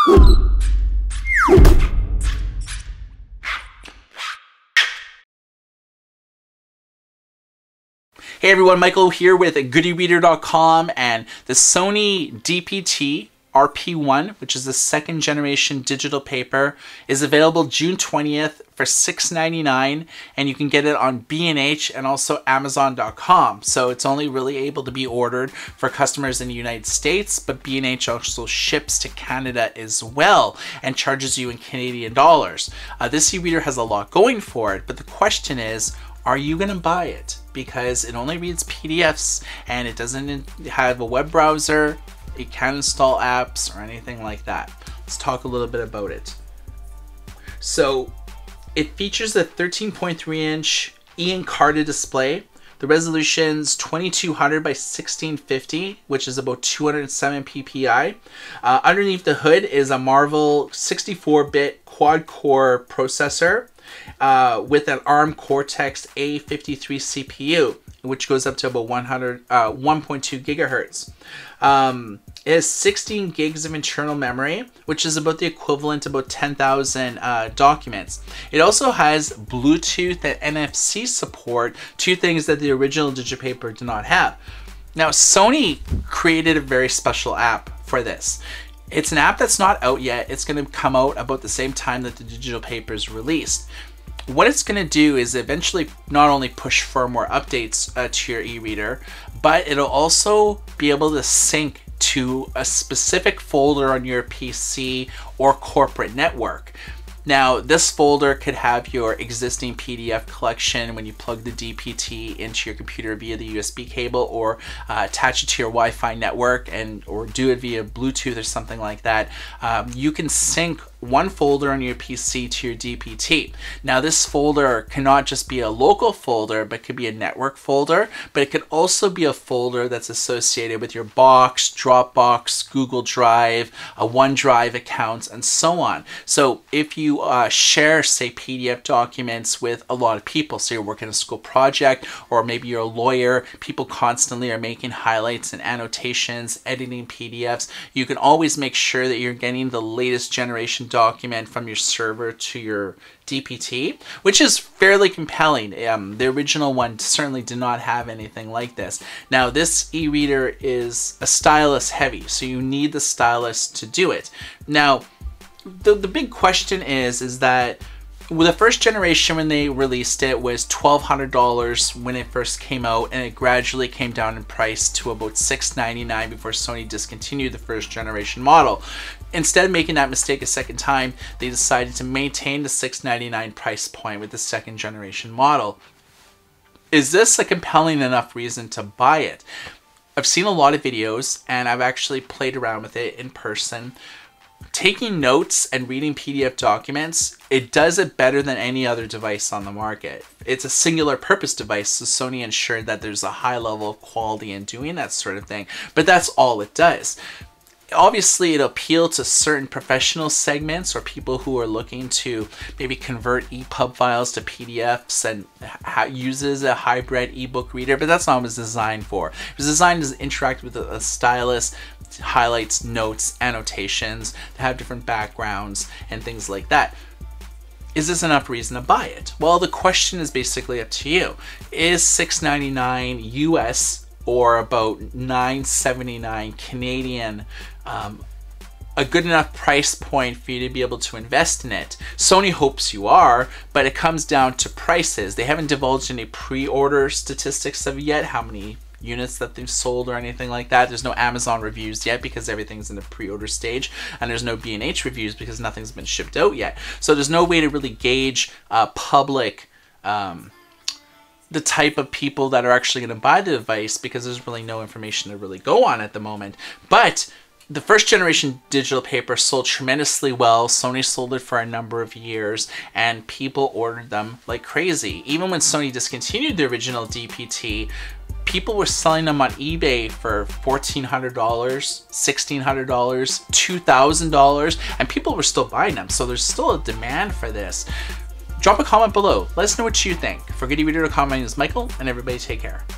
Hey everyone, Michael here with GoodEreader.com, and the Sony DPT-RP1, which is the second generation digital paper, is available June 20th for $6.99, and you can get it on B&H and also Amazon.com. So it's only really able to be ordered for customers in the United States, but B&H also ships to Canada as well and charges you in Canadian dollars. This e-reader has a lot going for it, but the question is, are you going to buy it? Because it only reads PDFs and it doesn't have a web browser, it can't install apps or anything like that. Let's talk a little bit about it. So it features a 13.3-inch e-Encarta display. The resolution's 2200 by 1650, which is about 207 ppi. Underneath the hood is a Marvel 64-bit quad-core processor with an ARM Cortex-A53 CPU, which goes up to about 1.2 gigahertz. It has 16 gigs of internal memory, which is about the equivalent of about 10,000 documents. It also has Bluetooth and NFC support, two things that the original DigiPaper did not have. Now, Sony created a very special app for this. It's an app that's not out yet. It's going to come out about the same time that the digital paper is released. What it's going to do is eventually not only push firmware updates to your e-reader, but it'll also be able to sync to a specific folder on your PC or corporate network. Now, this folder could have your existing PDF collection when you plug the DPT into your computer via the USB cable, or attach it to your Wi-Fi network or do it via Bluetooth or something like that. You can sync one folder on your PC to your DPT. Now, this folder cannot just be a local folder, but could be a network folder, but it could also be a folder that's associated with your Box, Dropbox, Google Drive, a OneDrive account, and so on. So if you share, say, PDF documents with a lot of people, so you're working a school project, or maybe you're a lawyer, people constantly are making highlights and annotations, editing PDFs, you can always make sure that you're getting the latest generation document from your server to your DPT, which is fairly compelling. The original one certainly did not have anything like this. Now, this e-reader is a stylus heavy, so you need the stylus to do it. Now, the big question is that the first generation, when they released it, was $1,200 when it first came out, and it gradually came down in price to about $6.99 before Sony discontinued the first generation model. Instead of making that mistake a second time, they decided to maintain the $6.99 price point with the second generation model. Is this a compelling enough reason to buy it? I've seen a lot of videos, and I've actually played around with it in person. Taking notes and reading PDF documents, it does it better than any other device on the market. It's a singular purpose device, so Sony ensured that there's a high level of quality in doing that sort of thing, but that's all it does. Obviously, it'll appeal to certain professional segments or people who are looking to maybe convert EPUB files to PDFs and uses a hybrid ebook reader, but that's not what it was designed for. It was designed to interact with a stylus, highlights, notes, annotations, to have different backgrounds and things like that. Is this enough reason to buy it? Well, the question is basically up to you. Is $6.99 US or about $9.79 Canadian a good enough price point for you to be able to invest in it? Sony hopes you are, but it comes down to prices. They haven't divulged any pre-order statistics of yet, how many units that they've sold or anything like that. There's no Amazon reviews yet because everything's in the pre-order stage, and there's no B&H reviews because nothing's been shipped out yet. So there's no way to really gauge public the type of people that are actually going to buy the device, because there's really no information to really go on at the moment. But the first generation digital paper sold tremendously well. Sony sold it for a number of years, and people ordered them like crazy. Even when Sony discontinued the original DPT, people were selling them on eBay for $1,400, $1,600, $2,000, and people were still buying them. So there's still a demand for this. Drop a comment below. Let us know what you think. For GoodEreader.com, my name is Michael, and everybody take care.